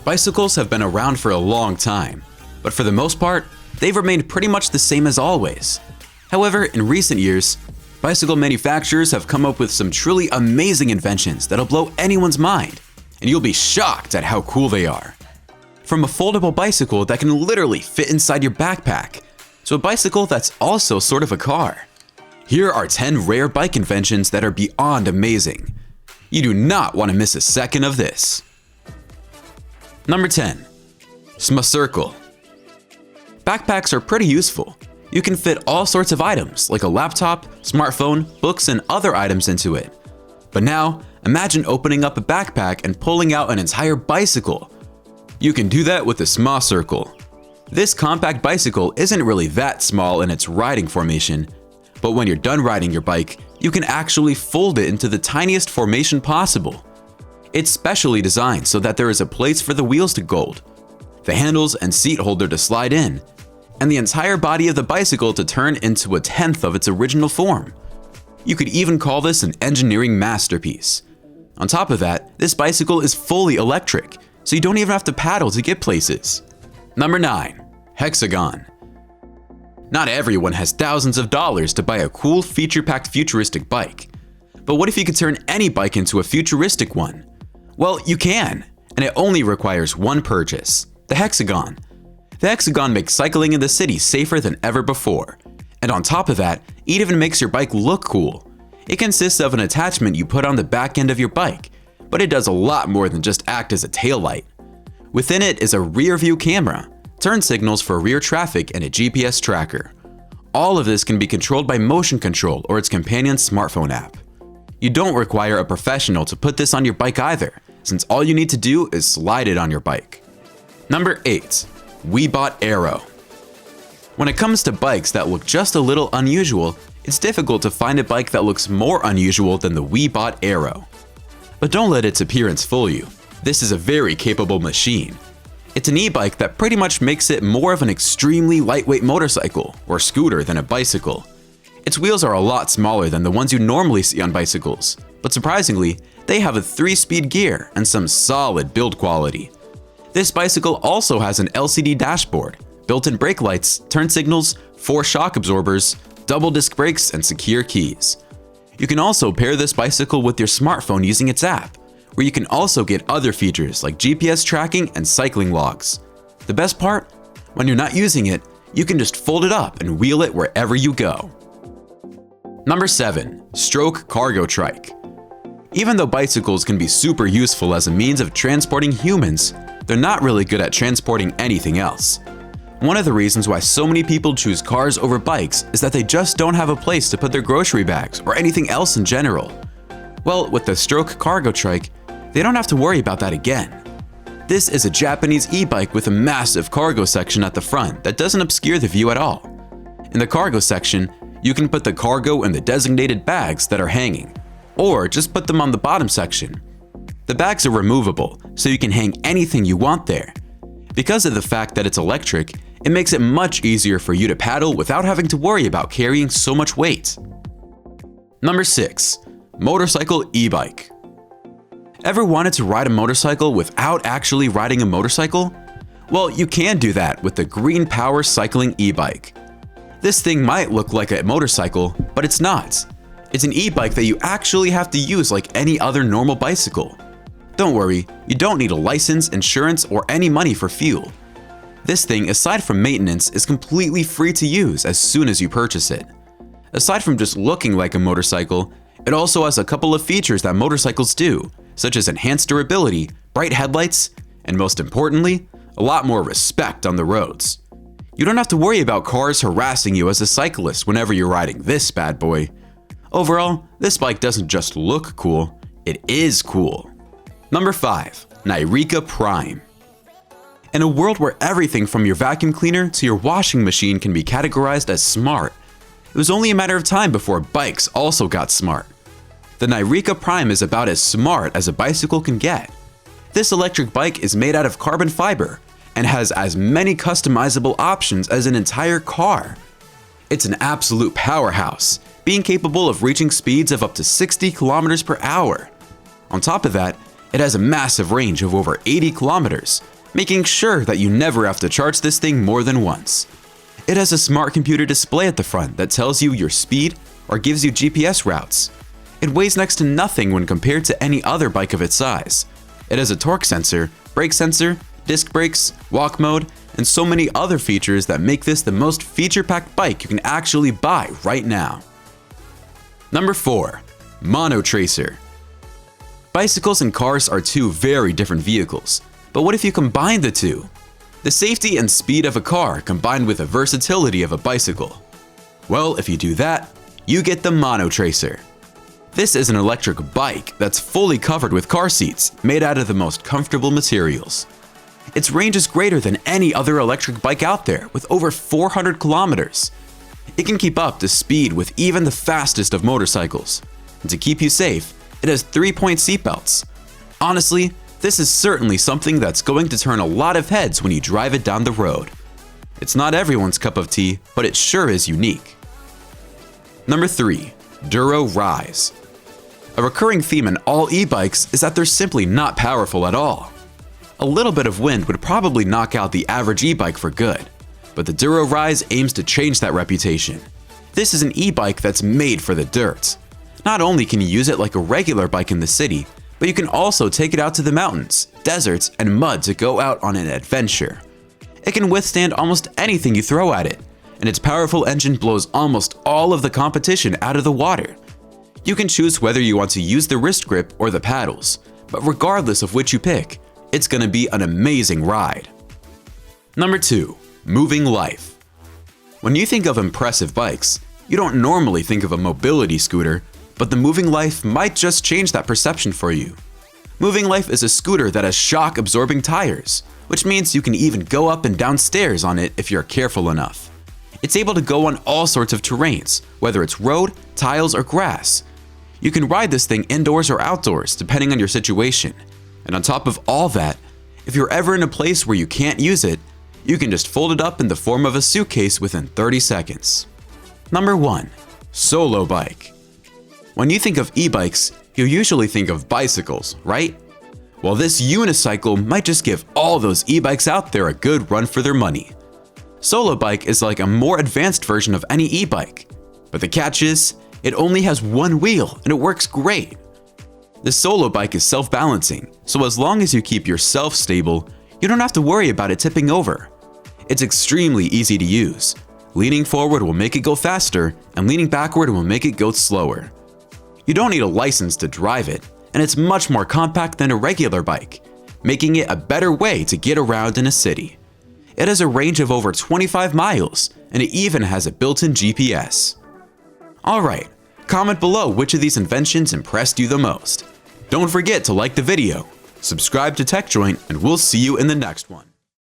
Bicycles have been around for a long time, but for the most part, they've remained pretty much the same as always. However, in recent years, bicycle manufacturers have come up with some truly amazing inventions that'll blow anyone's mind, and you'll be shocked at how cool they are. From a foldable bicycle that can literally fit inside your backpack, to a bicycle that's also sort of a car. Here are 10 rare bike inventions that are beyond amazing. You do not want to miss a second of this. Number 10. Smacircle. Backpacks are pretty useful. You can fit all sorts of items like a laptop, smartphone, books, and other items into it. But now, imagine opening up a backpack and pulling out an entire bicycle. You can do that with the Smacircle. This compact bicycle isn't really that small in its riding formation, but when you're done riding your bike, you can actually fold it into the tiniest formation possible. It's specially designed so that there is a place for the wheels to hold, the handles and seat holder to slide in, and the entire body of the bicycle to turn into a tenth of its original form. You could even call this an engineering masterpiece. On top of that, this bicycle is fully electric, so you don't even have to paddle to get places. Number 9. Hexagon. Not everyone has thousands of dollars to buy a cool, feature-packed futuristic bike. But what if you could turn any bike into a futuristic one? Well, you can, and it only requires one purchase: the Hexagon. The Hexagon makes cycling in the city safer than ever before. And on top of that, it even makes your bike look cool. It consists of an attachment you put on the back end of your bike, but it does a lot more than just act as a taillight. Within it is a rear view camera, turn signals for rear traffic, and a GPS tracker. All of this can be controlled by motion control or its companion smartphone app. You don't require a professional to put this on your bike either, since all you need to do is slide it on your bike. Number 8. Weebot Aero. When it comes to bikes that look just a little unusual, it's difficult to find a bike that looks more unusual than the Weebot Aero. But don't let its appearance fool you. This is a very capable machine. It's an e-bike that pretty much makes it more of an extremely lightweight motorcycle or scooter than a bicycle. Its wheels are a lot smaller than the ones you normally see on bicycles, but surprisingly, they have a 3-speed gear and some solid build quality. This bicycle also has an LCD dashboard, built-in brake lights, turn signals, 4 shock absorbers, double disc brakes, and secure keys. You can also pair this bicycle with your smartphone using its app, where you can also get other features like GPS tracking and cycling logs. The best part? When you're not using it, you can just fold it up and wheel it wherever you go. Number 7. Stroke Cargo Trike. Even though bicycles can be super useful as a means of transporting humans, they're not really good at transporting anything else. One of the reasons why so many people choose cars over bikes is that they just don't have a place to put their grocery bags or anything else in general. Well, with the Stroke Cargo Trike, they don't have to worry about that again. This is a Japanese e-bike with a massive cargo section at the front that doesn't obscure the view at all. In the cargo section, you can put the cargo in the designated bags that are hanging, or just put them on the bottom section. The bags are removable, so you can hang anything you want there. Because of the fact that it's electric, it makes it much easier for you to paddle without having to worry about carrying so much weight. Number 6. Motorcycle e-bike. Ever wanted to ride a motorcycle without actually riding a motorcycle? Well, you can do that with the Green Power Cycling e-bike. This thing might look like a motorcycle, but it's not. It's an e-bike that you actually have to use like any other normal bicycle. Don't worry, you don't need a license, insurance, or any money for fuel. This thing, aside from maintenance, is completely free to use as soon as you purchase it. Aside from just looking like a motorcycle, it also has a couple of features that motorcycles do, such as enhanced durability, bright headlights, and most importantly, a lot more respect on the roads. You don't have to worry about cars harassing you as a cyclist whenever you're riding this bad boy. Overall, this bike doesn't just look cool, it is cool. Number 5. Nireeka Prime. In a world where everything from your vacuum cleaner to your washing machine can be categorized as smart, it was only a matter of time before bikes also got smart. The Nireeka Prime is about as smart as a bicycle can get. This electric bike is made out of carbon fiber and has as many customizable options as an entire car. It's an absolute powerhouse, being capable of reaching speeds of up to 60 kilometers per hour. On top of that, it has a massive range of over 80 kilometers making sure that you never have to charge this thing more than once. It has a smart computer display at the front that tells you your speed or gives you GPS routes. It weighs next to nothing when compared to any other bike of its size. It has a torque sensor, brake sensor, disc brakes, walk mode, and so many other features that make this the most feature-packed bike you can actually buy right now. Number 4. Monotracer. Bicycles and cars are two very different vehicles, but what if you combine the two? The safety and speed of a car combined with the versatility of a bicycle. Well, if you do that, you get the Monotracer. This is an electric bike that's fully covered with car seats made out of the most comfortable materials. Its range is greater than any other electric bike out there with over 400 kilometers. It can keep up to speed with even the fastest of motorcycles. And to keep you safe, it has 3-point seatbelts. Honestly, this is certainly something that's going to turn a lot of heads when you drive it down the road. It's not everyone's cup of tea, but it sure is unique. Number 3. Duro Rise. A recurring theme in all e-bikes is that they're simply not powerful at all. A little bit of wind would probably knock out the average e-bike for good, but the Duro Rise aims to change that reputation. This is an e-bike that's made for the dirt. Not only can you use it like a regular bike in the city, but you can also take it out to the mountains, deserts, and mud to go out on an adventure. It can withstand almost anything you throw at it, and its powerful engine blows almost all of the competition out of the water. You can choose whether you want to use the wrist grip or the paddles, but regardless of which you pick, it's gonna be an amazing ride. Number 2. Movinglife. When you think of impressive bikes, you don't normally think of a mobility scooter, but the Movinglife might just change that perception for you. Movinglife is a scooter that has shock-absorbing tires, which means you can even go up and down stairs on it if you're careful enough. It's able to go on all sorts of terrains, whether it's road, tiles, or grass. You can ride this thing indoors or outdoors, depending on your situation. And on top of all that, if you're ever in a place where you can't use it, you can just fold it up in the form of a suitcase within 30 seconds. Number 1. SoloBike. When you think of e-bikes, you usually think of bicycles, right? Well, this unicycle might just give all those e-bikes out there a good run for their money. SoloBike is like a more advanced version of any e-bike, but the catch is, it only has one wheel and it works great. The SoloBike is self-balancing, so as long as you keep yourself stable, you don't have to worry about it tipping over. It's extremely easy to use. Leaning forward will make it go faster, and leaning backward will make it go slower. You don't need a license to drive it, and it's much more compact than a regular bike, making it a better way to get around in a city. It has a range of over 25 miles, and it even has a built-in GPS. Alright, comment below which of these inventions impressed you the most. Don't forget to like the video, subscribe to TechJoint, and we'll see you in the next one.